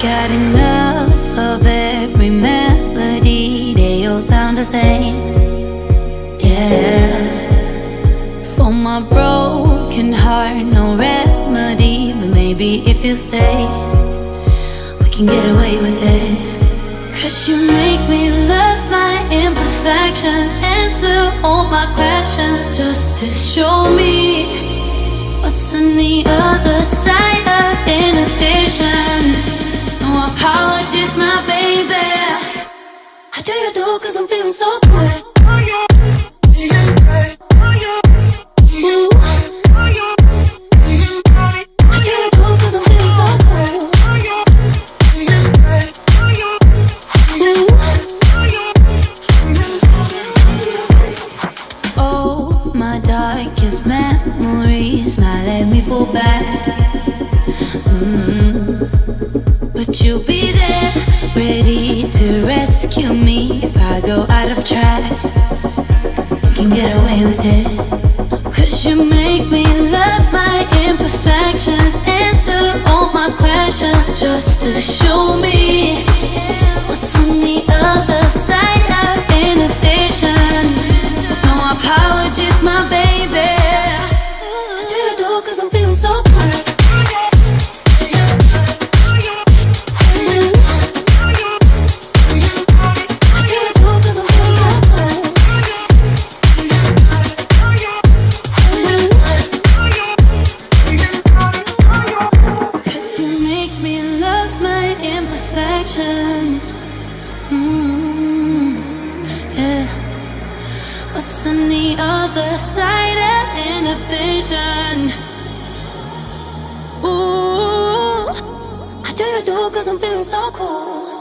Got enough of every melody, they all sound the same. Yeah. For my broken heart, no remedy, but maybe if you stay, we can get away with it. 'Cause you make me love my imperfections, answer all my questions, just to show me what's on the other side of inhibition. No apologies, my baby. How do you do? 'Cause I'm feeling so good. Ooh. How do you do? 'Cause I'm feeling so good. Ooh. Oh, my darkest memories now let me fall back. But you'll be there, ready to rescue me if I go out of track. We can get away with it. 'Cause you make me love my imperfections, answer all my questions, just to show me what's on the other side of inhibition. No apologies, my baby. How do you do? 'Cause I'm feeling so good. Yeah. What's on the other side of inhibition? Ooh, how do you do? 'Cause I'm feeling so cool.